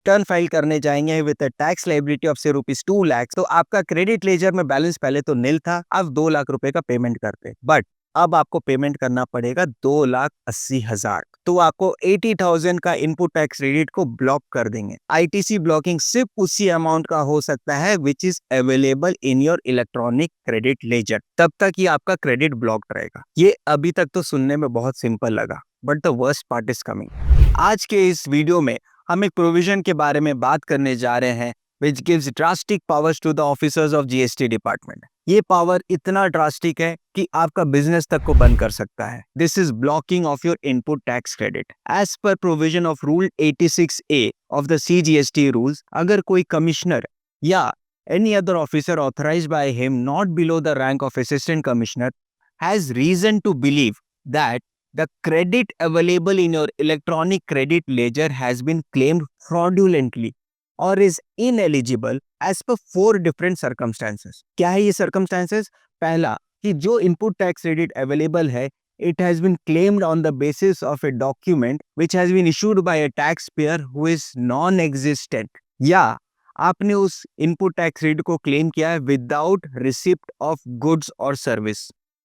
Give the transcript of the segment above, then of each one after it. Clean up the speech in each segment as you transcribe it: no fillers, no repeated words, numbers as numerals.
Turn file करने जाएंगे with tax liability of से ₹2 लाख, तो आपका क्रेडिट लेजर में बैलेंस पहले तो नील था, अब 2 लाख रुपए का पेमेंट करते, बट अब आपको पेमेंट करना पड़ेगा 2,80,000। तो आपको 80,000 का इनपुट टैक्स क्रेडिट को ब्लॉक कर देंगे। आईटीसी ब्लॉकिंग सिर्फ उसी अमाउंट का हो सकता है विच is available in your electronic credit laser, तब तक ही आपका क्रेडिट ब्लॉक रहेगा। ये अभी तक तो सुनने में बहुत सिंपल लगा, but the worst part is coming. आज के इस वीडियो में हम एक प्रोविजन के बारे में बात करने जा रहे हैं which gives drastic powers to the officers of GST department. ये पावर इतना ड्रास्टिक है कि आपका बिजनेस तक को बंद कर सकता है। This is blocking of your input tax credit as per provision of rule 86A of the CGST rules. अगर कोई कमिश्नर या any other officer authorized by him not below the rank of assistant commissioner has reason to believe that the credit available in your electronic credit ledger has been claimed fraudulently or is ineligible as per 4 different circumstances। क्या है ये circumstances? पहला, कि जो input tax credit available है, it has been claimed on the basis of a document which has been issued by a taxpayer who is non-existent, या आपने उस input tax credit को claim किया है without receipt of goods or service।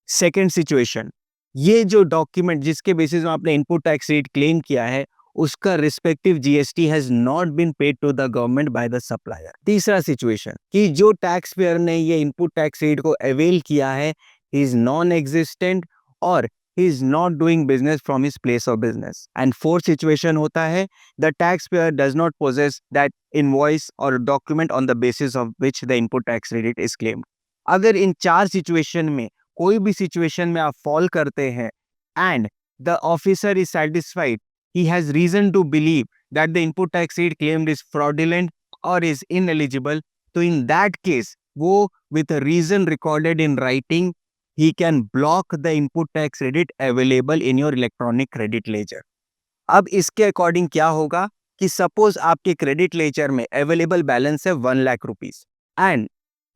Second situation, ये जो document जिसके basis में आपने इनपुट टैक्स रेट क्लेम किया है उसका respective GST has not been paid to the government by the supplier. तीसरा सिचुएशन, कि जो टैक्स पेयर ने ये इनपुट टैक्स रेट को अवेल किया है ही इज नॉन एग्जिस्टेंट और he is not doing business from his place of business। And fourth situation होता है the taxpayer does not possess that invoice or document on the basis of which the input tax credit is claimed। अगर इन 4 situation में कोई भी situation में आप fall करते हैं and the officer is satisfied, he has reason to believe that the input tax rate claimed is fraudulent or is ineligible, तो in that case वो with a reason recorded in writing he can block the input tax credit available in your electronic credit ledger। अब इसके according क्या होगा कि suppose आपके credit ledger में available balance है 1 lakh rupees and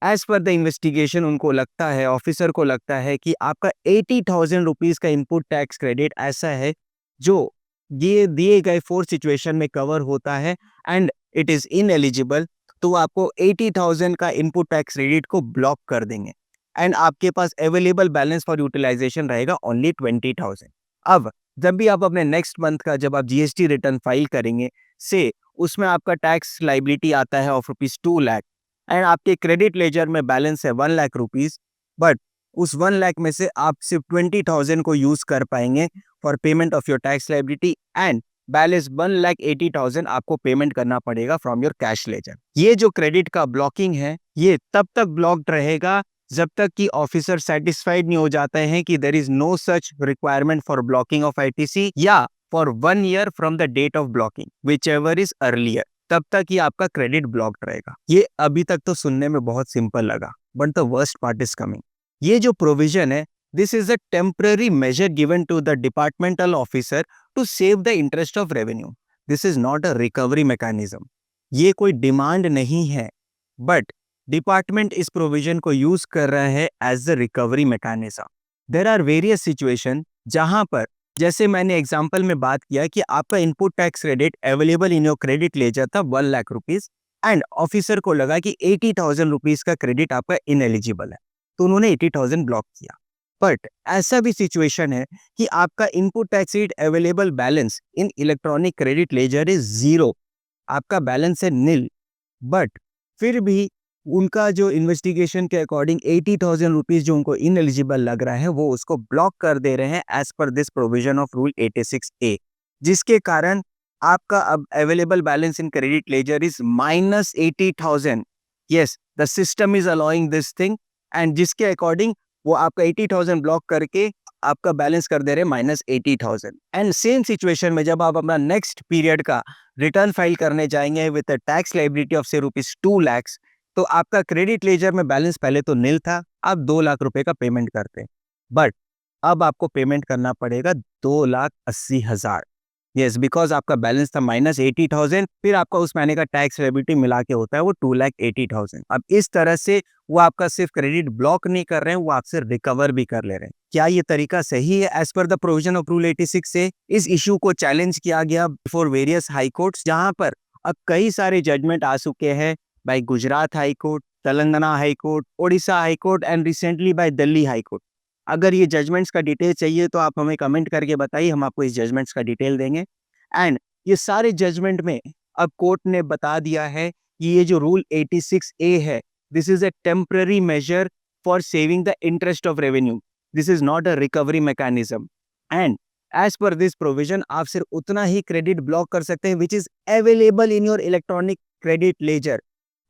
as per the investigation उनको लगता है, ऑफिसर को लगता है कि आपका 80,000 रुपीज का इनपुट टैक्स क्रेडिट ऐसा है जो ये दिए गए 4 सिचुएशन में कवर होता है एंड इट इज इनएलिजिबल, तो आपको 80,000 का इनपुट टैक्स क्रेडिट को ब्लॉक कर देंगे एंड आपके पास अवेलेबल बैलेंस फॉर यूटिलाइजेशन रहेगा ओनली 20,000। अब जब भी आप अपने नेक्स्ट मंथ का जब आप जीएसटी रिटर्न फाइल करेंगे से उसमें आपका टैक्स लाइबिलिटी आता है ऑफ ₹2 लाख एंड आपके क्रेडिट लेजर में बैलेंस है 1 लाख रुपीज, बट उस 1 लाख में से आप सिर्फ 20,000 को यूज कर पाएंगे for payment of your tax liability and balance 1,80,000 आपको पेमेंट करना पड़ेगा फ्रॉम योर कैश लेजर। ये जो क्रेडिट का ब्लॉकिंग है ये तब तक ब्लॉक्ड रहेगा जब तक कि ऑफिसर सेटिस्फाइड नहीं हो जाते हैं कि there is no such requirement for blocking of ITC या for 1 year from the date of blocking whichever is earlier, तब तक ही आपका क्रेडिट ब्लॉक्ड रहेगा। ये अभी तक तो सुनने में बहुत सिंपल लगा, but the worst part is coming. ये जो प्रोविजन है this is a temporary measure given to the departmental officer to save the interest of revenue. This is not a recovery mechanism. ये कोई डिमांड नहीं है, but department इस provision को use कर रहा है as the recovery mechanism. There are various situation जहां पर, जैसे मैंने एग्जांपल में बात किया कि आपका input tax credit available in your credit ledger था 1 लाख रुपीज एंड ऑफिसर को लगा कि 80,000 रुपीज का क्रेडिट आपका इनएलिजिबल है, तो उन्होंने 80,000 ब्लॉक किया। बट ऐसा भी सिचुएशन है कि आपका input tax credit available balance in electronic credit ledger is 0, आपका बैलेंस है नील, बट फिर भी उनका जो इन्वेस्टिगेशन के अकॉर्डिंग 80,000 रुपीज जो उनको इनएलिजिबल लग रहा है वो उसको ब्लॉक कर दे रहे हैं as per this provision of rule 86A, जिसके कारण आपका अब available balance in credit ledger is -80,000। Yes, the system is allowing this thing and जिसके अकॉर्डिंग वो आपका 80,000 ब्लॉक करके आपका बैलेंस कर दे रहे हैं -80,000। एंड सेम सिचुएशन में जब आप अपना नेक्स्ट पीरियड का रिटर्न फाइल करने जाएंगे विद टैक्स लाइबिलिटी ऑफ से ₹2 लाख, तो आपका क्रेडिट लेजर में बैलेंस पहले तो नील था, अब 2 लाख रुपए का पेमेंट करते हैं, बट अब आपको पेमेंट करना पड़ेगा 2,80,000। यस, बिकॉज आपका बैलेंस था -80,000, फिर आपका उस महीने का टैक्स लायबिलिटी मिला के होता है वो 2,80,000। अब इस तरह से वो आपका सिर्फ क्रेडिट ब्लॉक नहीं कर रहे हैं, वो आपसे रिकवर भी कर ले रहे हैं। क्या ये तरीका सही है as per the provision of rule 86 से? इस इशू को चैलेंज किया गया बिफोर वेरियस हाई कोर्ट्स, जहां पर अब कई सारे जजमेंट आ चुके हैं by Gujarat high court, Telangana high court, Odisha high court and recently by Delhi high court. अगर ये जजमेंट्स का डिटेल चाहिए तो आप हमें कमेंट करके बताइए, हम आपको इस जजमेंट्स का डिटेल देंगे। एंड ये सारे जजमेंट में अब कोर्ट ने बता दिया है कि ये जो रूल 86A है, this is a temporary measure for saving the interest of revenue, this is not a recovery mechanism. And as per this provision आप सिर्फ उतना ही क्रेडिट ब्लॉक कर सकते हैं which is available in your electronic credit ledger.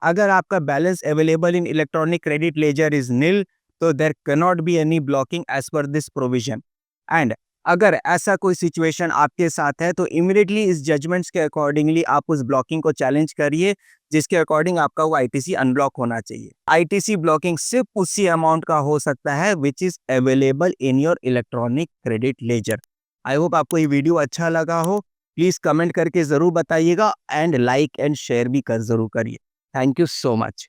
अगर आपका balance available in electronic credit ledger is nil, तो there can not be any blocking as per this provision. And अगर ऐसा कोई सिचुएशन आपके साथ है तो इमीडिएटली इस जजमेंट्स के अकॉर्डिंगली आप उस ब्लॉकिंग को चैलेंज करिए, जिसके अकॉर्डिंग आपका वो आईटीसी अनब्लॉक होना चाहिए। आईटीसी ब्लॉकिंग सिर्फ उसी अमाउंट का हो सकता है विच is available in your electronic credit laser. I hope आपको ये वीडियो अच्छा लगा हो। प्लीज कमेंट करके जरूर बताइएगा एंड लाइक एंड शेयर भी कर जरूर करिए। Thank you so much.